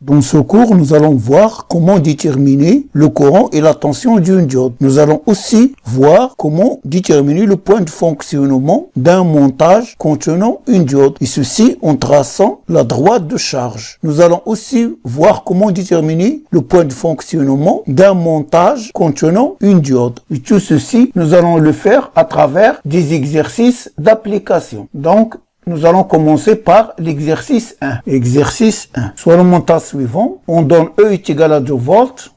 Dans ce cours, nous allons voir comment déterminer le courant et la tension d'une diode. Nous allons aussi voir comment déterminer le point de fonctionnement d'un montage contenant une diode, et ceci en traçant la droite de charge. Nous allons aussi voir comment déterminer le point de fonctionnement d'un montage contenant une diode. Et tout ceci, nous allons le faire à travers des exercices d'application. Donc, nous allons commencer par l'exercice 1. Exercice 1. Sur le montage suivant, on donne E est égal à 2 volts.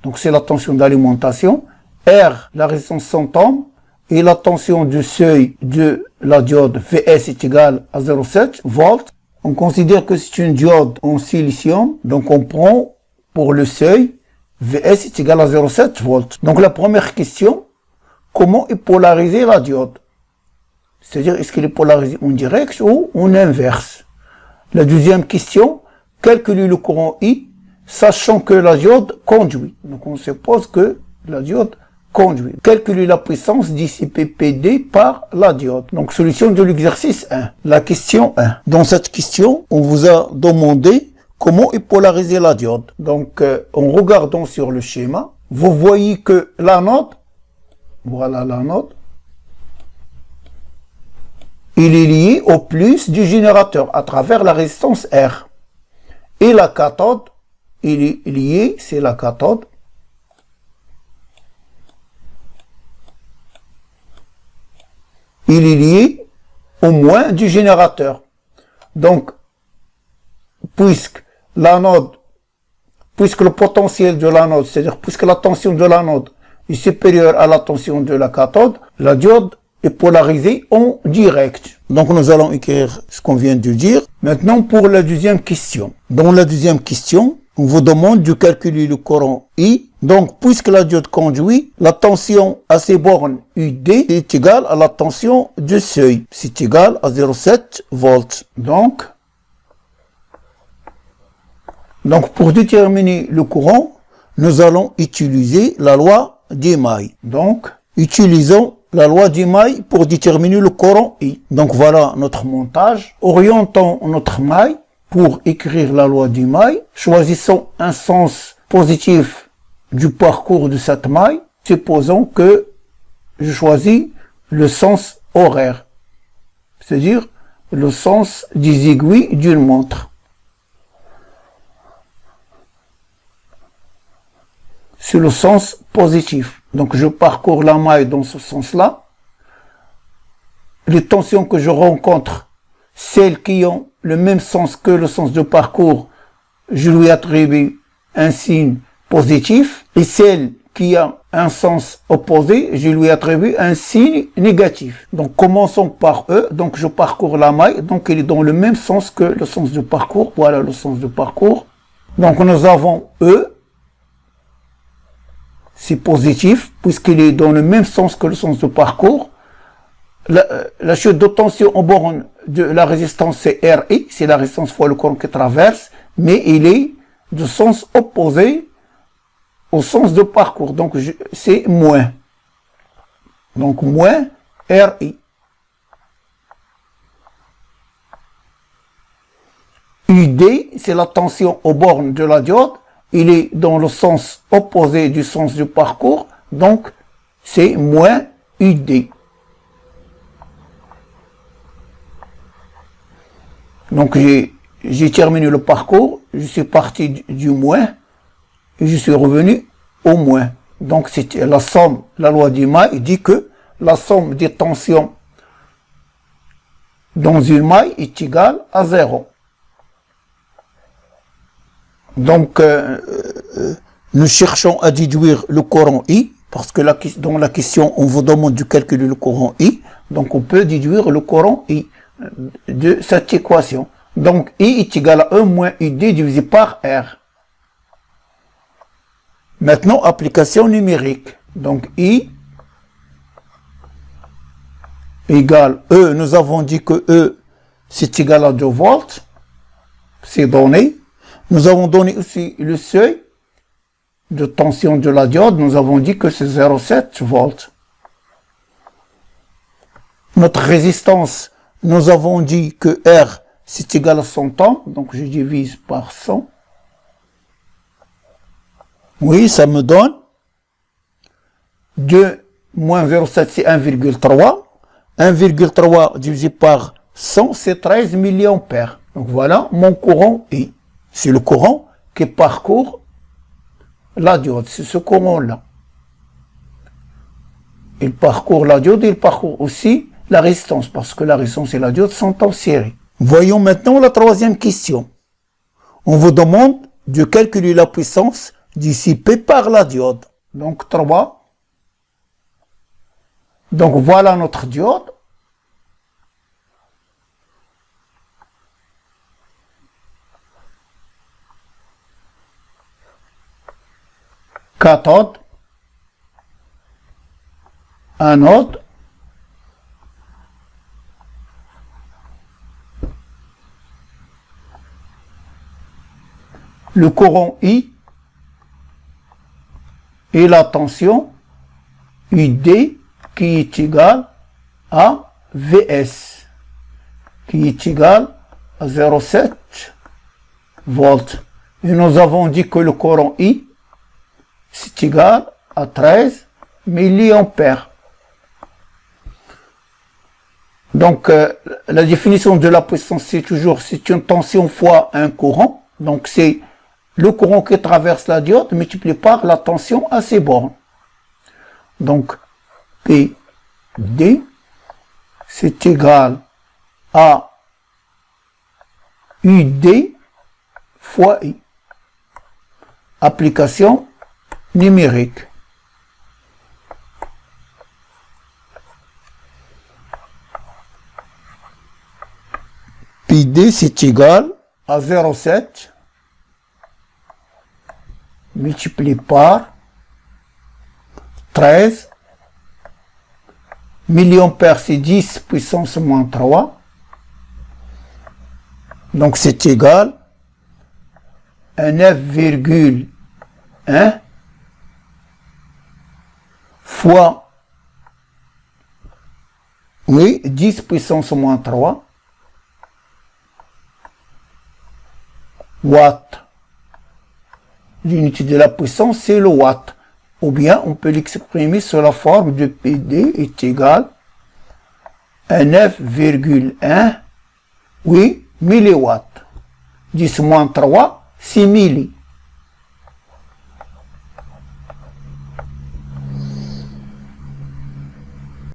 Donc c'est la tension d'alimentation. R, la résistance 100 ohms. Et la tension du seuil de la diode VS est égal à 0,7 volts. On considère que c'est une diode en silicium. Donc on prend pour le seuil VS est égal à 0,7 volts. Donc la première question, comment est polarisée la diode? C'est-à-dire, est-ce qu'il est polarisé en direct ou en inverse? La deuxième question, calculer le courant I, sachant que la diode conduit. Donc, on suppose que la diode conduit. Calculer la puissance dissipée PD par la diode. Donc, solution de l'exercice 1. La question 1. Dans cette question, on vous a demandé comment est polarisée la diode. Donc, en regardant sur le schéma, vous voyez que l'anode, voilà l'anode, il est lié au plus du générateur à travers la résistance R. Et la cathode, il est lié, c'est la cathode, il est lié au moins du générateur. Donc, puisque le potentiel de l'anode, c'est-à-dire puisque la tension de l'anode est supérieure à la tension de la cathode, la diode est polarisé en direct. Donc nous allons écrire ce qu'on vient de dire. Maintenant pour la deuxième question. Dans la deuxième question, on vous demande de calculer le courant I. Donc puisque la diode conduit, la tension à ces bornes UD est égale à la tension du seuil. C'est égal à 0,7 volts. Donc pour déterminer le courant, nous allons utiliser la loi d'Emaille. Donc utilisons la loi d'Emaille pour déterminer le courant I. Donc voilà notre montage. Orientons notre maille pour écrire la loi d'Emaille. Choisissons un sens positif du parcours de cette maille. Supposons que je choisis le sens horaire, c'est-à-dire le sens des aiguilles d'une montre. C'est le sens positif. Donc je parcours la maille dans ce sens-là. Les tensions que je rencontre, celles qui ont le même sens que le sens de parcours, je lui attribue un signe positif. Et celles qui ont un sens opposé, je lui attribue un signe négatif. Donc commençons par E. Donc je parcours la maille. Donc il est dans le même sens que le sens de parcours. Voilà le sens de parcours. Donc nous avons E. C'est positif, puisqu'il est dans le même sens que le sens de parcours. La chute de tension en borne de la résistance, c'est RI, c'est la résistance fois le courant qui traverse, mais il est de sens opposé au sens de parcours. Donc, c'est moins. Donc, moins RI. UD, c'est la tension aux bornes de la diode. Il est dans le sens opposé du sens du parcours, donc c'est moins UD. Donc j'ai terminé le parcours, je suis parti du moins, et je suis revenu au moins. Donc c'est la somme, la loi d'Emaille dit que la somme des tensions dans une maille est égale à 0. Donc, nous cherchons à déduire le courant I, parce que dans la question, on vous demande de calculer le courant I. Donc, on peut déduire le courant I de cette équation. Donc, I est égal à 1 moins UD divisé par R. Maintenant, application numérique. Donc, I égale E. Nous avons dit que E, c'est égal à 2 volts. C'est donné. Nous avons donné aussi le seuil de tension de la diode. Nous avons dit que c'est 0,7 volts. Notre résistance, nous avons dit que R, c'est égal à 100 ohms. Donc, je divise par 100. Oui, ça me donne 2 moins 0,7, c'est 1,3. 1,3 divisé par 100, c'est 13 milliampères. Donc voilà mon courant I. C'est le courant qui parcourt la diode. C'est ce courant-là. Il parcourt la diode, il parcourt aussi la résistance, parce que la résistance et la diode sont en série. Voyons maintenant la troisième question. On vous demande de calculer la puissance dissipée par la diode. Donc 3. Donc voilà notre diode. Cathode, anode, le courant I et la tension ID qui est égale à VS, qui est égal à 0,7 volts. Et nous avons dit que le courant I c'est égal à 13 milliampères. Donc, la définition de la puissance, c'est toujours, c'est une tension fois un courant. Donc, c'est le courant qui traverse la diode multiplié par la tension à ses bornes. Donc, PD, c'est égal à UD fois I. Application numérique. PD c'est égal à 0,7 multiplié par 13 milliampères, c'est 10 puissance moins 3. Donc c'est égal à 9,1 fois, oui, 10 puissance moins 3 watts. L'unité de la puissance, c'est le watt. Ou bien, on peut l'exprimer sous la forme de PD est égal à 9,1, oui, milliwatts. 10 moins 3, c'est milli.